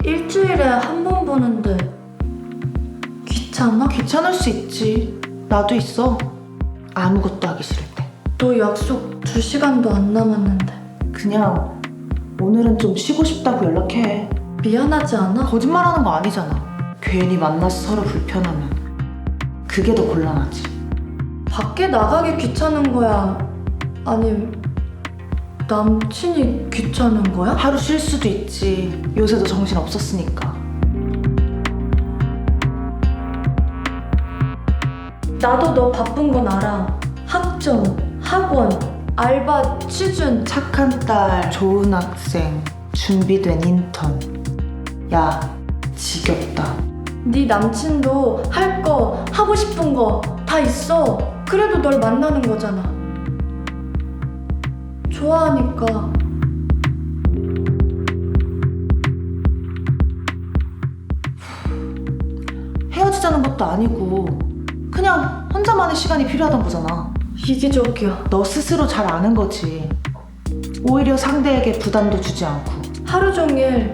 일주일에 한 번 보는데 귀찮아? 귀찮을 수 있지. 나도 있어. 아무것도 하기 싫을 때. 너 약속 2시간도 안 남았는데 그냥 오늘은 좀 쉬고 싶다고 연락해. 미안하지 않아? 거짓말하는 거 아니잖아. 괜히 만나서 서로 불편하면 그게 더 곤란하지. 밖에 나가기 귀찮은 거야? 아님 남친이 귀찮은 거야? 하루 쉴 수도 있지. 요새도 정신 없었으니까. 나도 너 바쁜 건 알아. 학점, 학원, 알바, 취준. 착한 딸, 좋은 학생, 준비된 인턴. 야, 지겹다. 네 남친도 할 거, 하고 싶은 거 다 있어. 그래도 널 만나는 거잖아. 좋아하니까. 헤어지자는 것도 아니고 그냥 혼자만의 시간이 필요하단 거잖아. 이기적이야. 너 스스로 잘 아는 거지. 오히려 상대에게 부담도 주지 않고. 하루 종일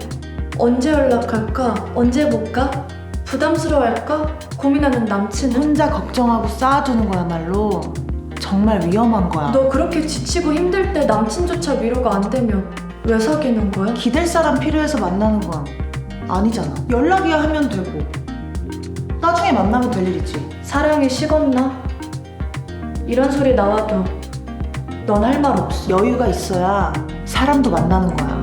언제 연락할까? 언제 볼까? 부담스러워할까? 고민하는 남친은? 혼자 걱정하고 쌓아두는 거야말로 정말 위험한 거야. 너 그렇게 지치고 힘들 때 남친조차 위로가 안 되면 왜 사귀는 거야? 기댈 사람 필요해서 만나는 건 아니잖아. 연락이야 하면 되고 나중에 만나면 될 일이지. 사랑이 식었나? 이런 소리 나와도 넌 할 말 없어. 여유가 있어야 사람도 만나는 거야.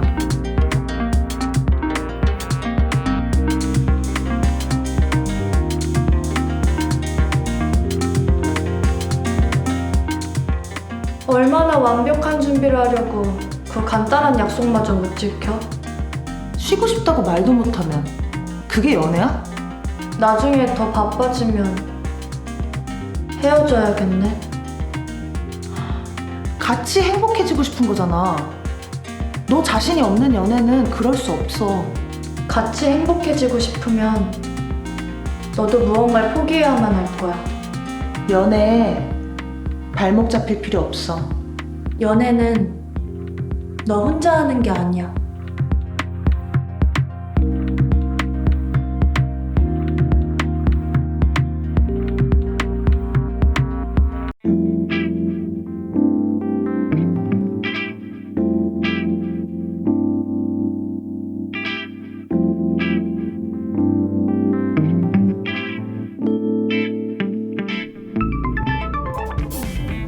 얼마나 완벽한 준비를 하려고 그 간단한 약속마저 못 지켜? 쉬고 싶다고 말도 못하면 그게 연애야? 나중에 더 바빠지면 헤어져야겠네. 같이 행복해지고 싶은 거잖아. 너 자신이 없는 연애는 그럴 수 없어. 같이 행복해지고 싶으면 너도 무언가를 포기해야만 할 거야. 연애에 발목 잡힐 필요 없어. 연애는 너 혼자 하는 게 아니야.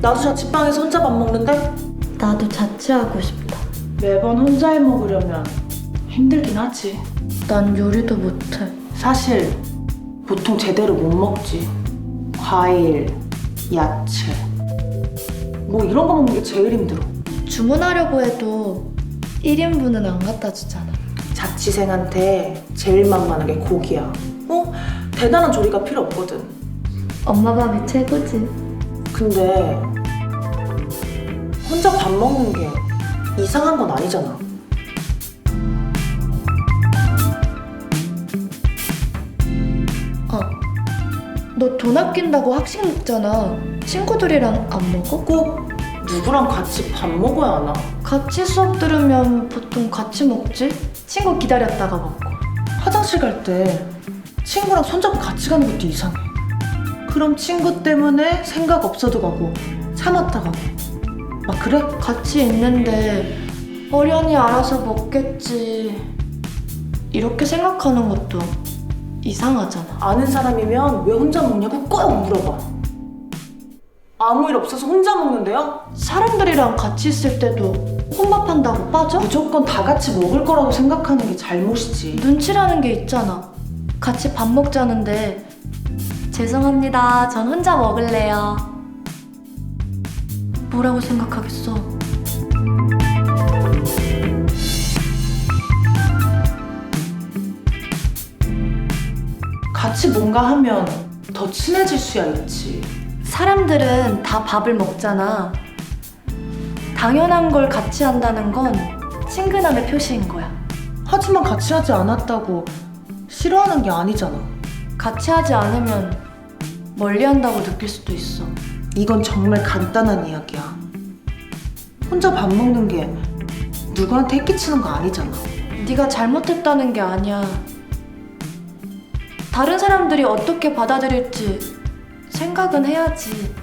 나도 자취방에서 혼자 밥 먹는데 나도 자취하고 싶다. 매번 혼자 해 먹으려면 힘들긴 하지. 난 요리도 못해. 사실 보통 제대로 못 먹지. 과일, 야채 뭐 이런 거 먹는 게 제일 힘들어. 주문하려고 해도 1인분은 안 갖다 주잖아. 자취생한테 제일 만만한 게 고기야. 대단한 조리가 필요 없거든. 엄마 밥이 최고지. 근데 혼자 밥 먹는 게 이상한 건 아니잖아. 너 돈 아낀다고 학식 먹잖아. 친구들이랑 안 먹어? 꼭 누구랑 같이 밥 먹어야 하나? 같이 수업 들으면 보통 같이 먹지? 친구 기다렸다가 먹고. 화장실 갈 때 친구랑 손잡고 같이 가는 것도 이상해. 그럼 친구 때문에 생각 없어도 가고 참았다 가고 막 그래? 같이 있는데 어련히 알아서 먹겠지 이렇게 생각하는 것도 이상하잖아. 아는 사람이면 왜 혼자 먹냐고 꼭 물어봐. 아무 일 없어서 혼자 먹는데요? 사람들이랑 같이 있을 때도 혼밥한다고 빠져? 무조건 다 같이 먹을 거라고 생각하는 게 잘못이지. 눈치라는 게 있잖아. 같이 밥 먹자는데 죄송합니다. 전 혼자 먹을래요. 뭐라고 생각하겠어? 같이 뭔가 하면 더 친해질 수야 있지. 사람들은 다 밥을 먹잖아. 당연한 걸 같이 한다는 건 친근함의 표시인 거야. 하지만 같이 하지 않았다고 싫어하는 게 아니잖아. 같이 하지 않으면 멀리한다고 느낄 수도 있어. 이건 정말 간단한 이야기야. 혼자 밥 먹는 게 누구한테 해끼치는 거 아니잖아. 네가 잘못했다는 게 아니야. 다른 사람들이 어떻게 받아들일지 생각은 해야지.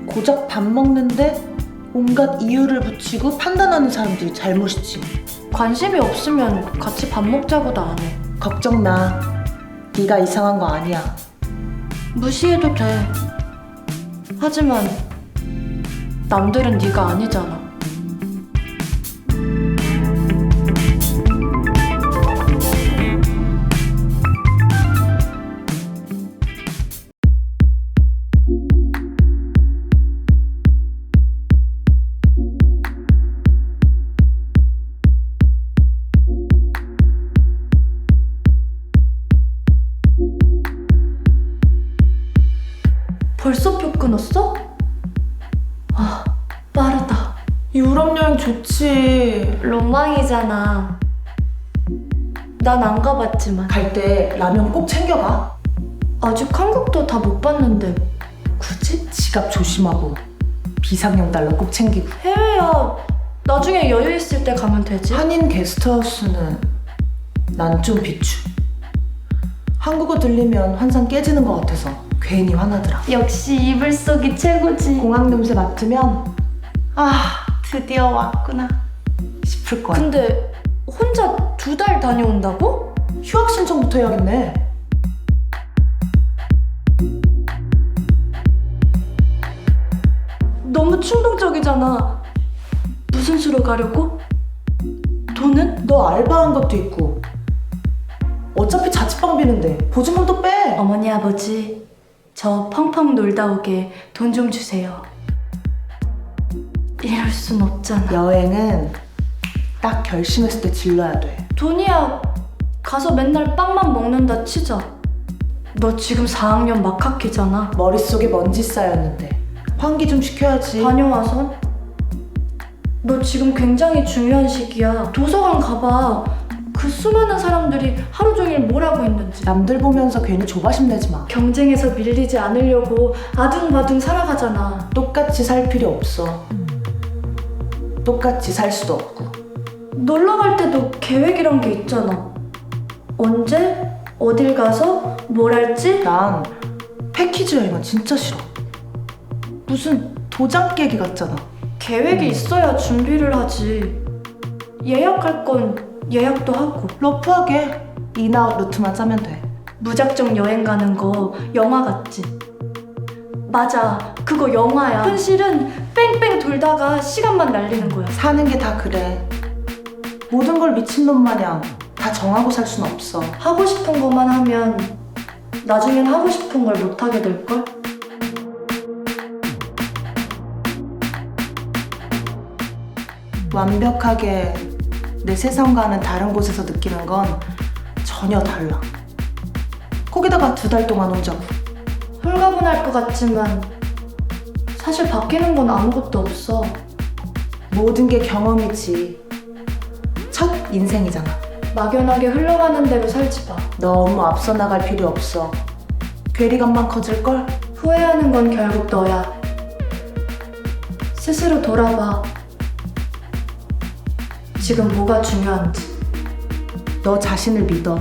고작 밥 먹는데 온갖 이유를 붙이고 판단하는 사람들이 잘못이지. 관심이 없으면 같이 밥 먹자고도 안 해. 걱정 마. 네가 이상한 거 아니야. 무시해도 돼. 하지만 남들은 네가 아니잖아. 벌써 표 끊었어? 아, 빠르다. 유럽 여행 좋지. 로망이잖아. 난 안 가봤지만. 갈 때 라면 꼭 챙겨가. 아직 한국도 다 못 봤는데 굳이? 지갑 조심하고 비상용 달러 꼭 챙기고. 해외야. 나중에 여유 있을 때 가면 되지. 한인 게스트하우스는 난 좀 비추. 한국어 들리면 환상 깨지는 것 같아서 괜히 화나더라. 역시 이불속이 최고지. 공항 냄새 맡으면 아 드디어 왔구나 싶을 거야. 근데 혼자 2달 다녀온다고? 휴학 신청부터 해야겠네. 너무 충동적이잖아. 무슨 수로 가려고? 돈은? 너 알바한 것도 있고 어차피 자취방 비는데 보증금도 빼. 어머니 아버지, 저 펑펑 놀다 오게 돈 좀 주세요. 이럴 순 없잖아. 여행은 딱 결심했을 때 질러야 돼. 돈이야 가서 맨날 빵만 먹는다 치자. 너 지금 4학년 막학기잖아. 머릿속에 먼지 쌓였는데 환기 좀 시켜야지. 다녀와선? 너 지금 굉장히 중요한 시기야. 도서관 가봐. 그 수많은 사람들이 하루 종일 뭘 하고 있는지. 남들 보면서 괜히 조바심 내지 마. 경쟁에서 밀리지 않으려고 아둥바둥 살아가잖아. 똑같이 살 필요 없어. 똑같이 살 수도 없고. 놀러 갈 때도 계획이란 게 있잖아. 언제? 어딜 가서? 뭘 할지? 난 패키지 여행은 진짜 싫어. 무슨 도장 깨기 같잖아. 계획이 있어야 준비를 하지. 예약할 건 예약도 하고. 러프하게 인아웃 루트만 짜면 돼. 무작정 여행 가는 거 영화 같지? 맞아, 그거 영화야. 현실은 뺑뺑 돌다가 시간만 날리는 거야. 사는 게 다 그래. 모든 걸 미친놈 마냥 다 정하고 살 순 없어. 하고 싶은 것만 하면 나중엔 하고 싶은 걸 못 하게 될걸? 완벽하게 내 세상과는 다른 곳에서 느끼는 건 전혀 달라. 거기다가 2달 동안 혼자고. 홀가분할 것 같지만 사실 바뀌는 건 아무것도 없어. 모든 게 경험이지. 첫 인생이잖아. 막연하게 흘러가는 대로 살지 마. 너무 앞서 나갈 필요 없어. 괴리감만 커질걸? 후회하는 건 결국 너야. 스스로 돌아봐. 지금 뭐가 중요한지. 너 자신을 믿어.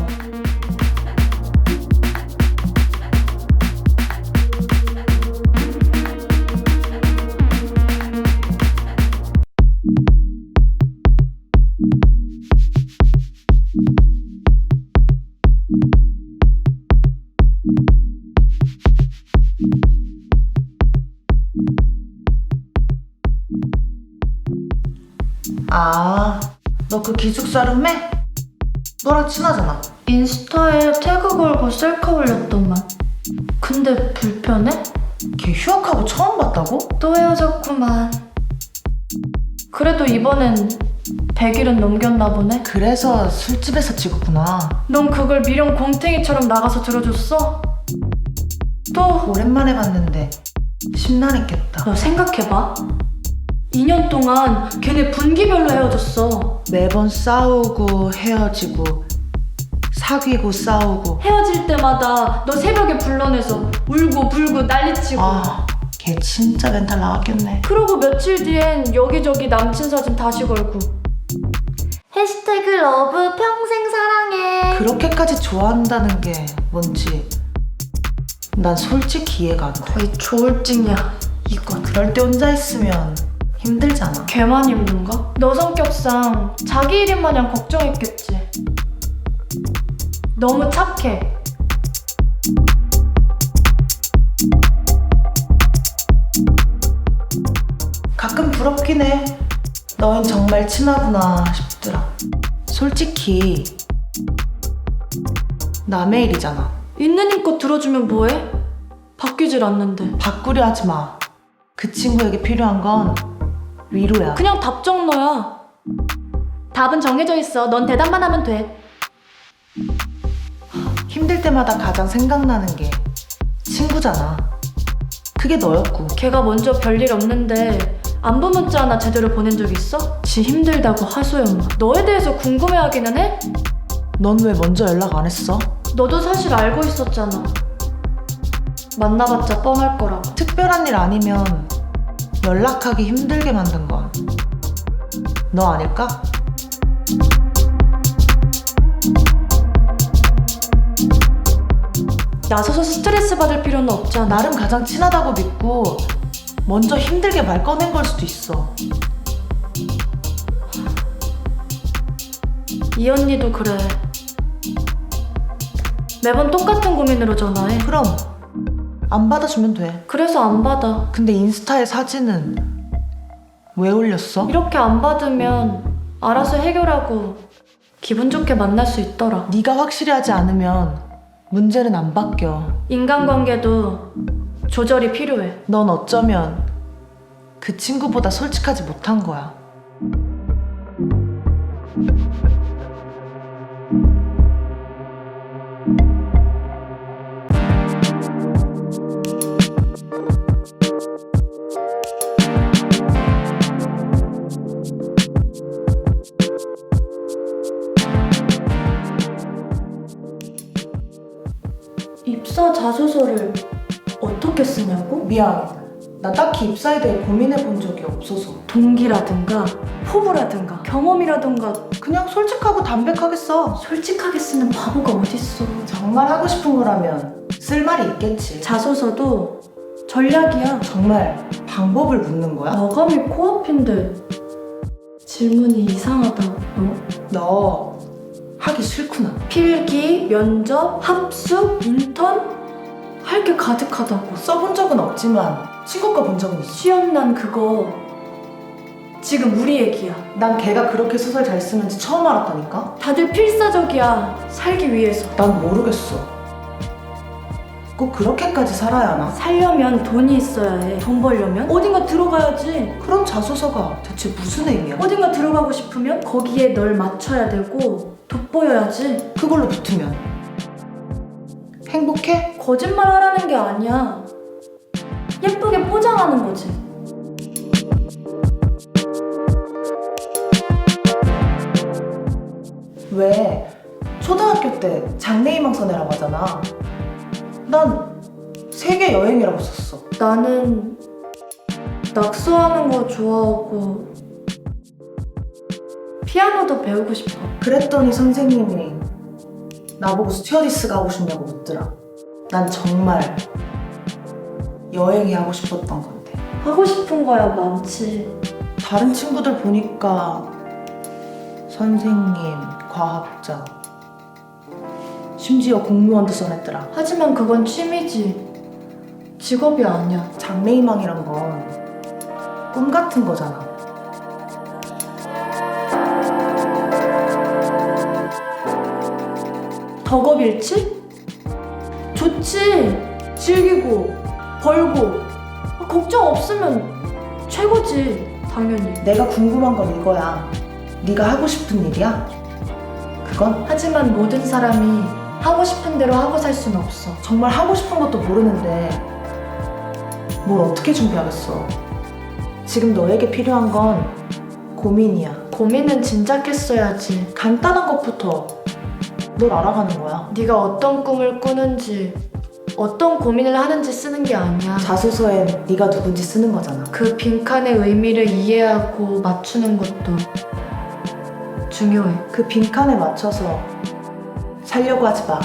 아, 너 그 기숙사 룸메? 너랑 친하잖아. 인스타에 태그 걸고 셀카 올렸더만. 근데 불편해? 걔 휴학하고 처음 봤다고? 또 헤어졌구만. 그래도 이번엔 100일은 넘겼나 보네. 그래서 술집에서 찍었구나. 넌 그걸 미련 곰탱이처럼 나가서 들어줬어? 또 오랜만에 봤는데 심란했겠다. 너 생각해봐. 2년 동안 걔네 분기별로 헤어졌어. 매번 싸우고 헤어지고 사귀고 싸우고. 헤어질 때마다 너 새벽에 불러내서 울고 불고 난리치고. 아, 걔 진짜 멘탈 나갔겠네. 그러고 며칠 뒤엔 여기저기 남친 사진 다시 걸고. 해시태그 러브 평생 사랑해. 그렇게까지 좋아한다는 게 뭔지 난 솔직히 이해가 안 돼. 거의 조울증이야 이건. 그럴 때 혼자 있으면 힘들잖아. 걔만 힘든가? 너 성격상 자기 일인 마냥 걱정했겠지. 너무 착해. 가끔 부럽긴 해. 너흰 정말 친하구나 싶더라. 솔직히 남의 일이잖아. 있는 힘껏 들어주면 뭐해? 바뀌질 않는데. 바꾸려 하지 마. 그 친구에게 필요한 건 위로야. 그냥 답정너야. 답은 정해져 있어. 넌 대답만 하면 돼. 힘들 때마다 가장 생각나는 게 친구잖아. 그게 너였고. 걔가 먼저 별일 없는데 안부 문자 하나 제대로 보낸 적 있어? 지 힘들다고 하소연만. 너에 대해서 궁금해하기는 해? 넌 왜 먼저 연락 안 했어? 너도 사실 알고 있었잖아. 만나봤자 뻔할 거라고. 특별한 일 아니면 연락하기 힘들게 만든 건 너 아닐까? 나서서 스트레스 받을 필요는 없잖아. 나름 가장 친하다고 믿고 먼저 힘들게 말 꺼낸 걸 수도 있어. 이 언니도 그래. 매번 똑같은 고민으로 전화해. 그럼 안 받아주면 돼. 그래서 안 받아. 근데 인스타에 사진은 왜 올렸어? 이렇게 안 받으면 알아서 해결하고 기분 좋게 만날 수 있더라. 네가 확실히 하지 않으면 문제는 안 바뀌어. 인간관계도 조절이 필요해. 넌 어쩌면 그 친구보다 솔직하지 못한 거야. 입사 자소서를 어떻게 쓰냐고? 미안. 나 딱히 입사에 대해 고민해 본 적이 없어서. 동기라든가 포부라든가 경험이라든가 그냥 솔직하고 담백하게 써. 솔직하게 쓰는 바보가 어딨어. 정말 하고 싶은 거라면 쓸 말이 있겠지. 자소서도 전략이야. 정말 방법을 묻는 거야? 마감이 코앞인데 질문이 이상하다. 너 하기 싫구나. 필기, 면접, 합숙, 인턴? 할 게 가득하다고. 써본 적은 없지만 친구가 본 적은 있어. 시험난 그거 지금 우리 얘기야. 난 걔가 그렇게 소설 잘 쓰는지 처음 알았다니까? 다들 필사적이야. 살기 위해서. 난 모르겠어. 꼭 그렇게까지 살아야 하나? 살려면 돈이 있어야 해. 돈 벌려면 어딘가 들어가야지. 그런 자소서가 대체 무슨 의미야? 어딘가 들어가고 싶으면 거기에 널 맞춰야 되고 돋보여야지. 그걸로 붙으면 행복해? 거짓말 하라는 게 아니야. 예쁘게 포장하는 거지. 왜 초등학교 때 장래희망서내라고 하잖아. 난 세계 여행이라고 썼어. 나는 낙서하는 거 좋아하고 피아노도 배우고 싶어. 그랬더니 선생님이 나보고 스튜어디스가 하고 싶냐고 묻더라. 난 정말 여행이 하고 싶었던 건데. 하고 싶은 거야 많지. 다른 친구들 보니까 선생님, 과학자, 심지어 공무원도 써냈더라. 하지만 그건 취미지 직업이 아니야. 장래희망이란 건 꿈 같은 거잖아. 덕업일치? 좋지. 즐기고 벌고 걱정 없으면 최고지. 당연히. 내가 궁금한 건 이거야. 네가 하고 싶은 일이야? 그건 하지만 모든 사람이 하고 싶은 대로 하고 살 순 없어. 정말 하고 싶은 것도 모르는데 뭘 어떻게 준비하겠어. 지금 너에게 필요한 건 고민이야. 고민은 진작했어야지. 간단한 것부터 널 알아가는 거야. 네가 어떤 꿈을 꾸는지 어떤 고민을 하는지 쓰는 게 아니야. 자소서엔 네가 누군지 쓰는 거잖아. 그 빈칸의 의미를 이해하고 맞추는 것도 중요해. 그 빈칸에 맞춰서 살려고 하지 마.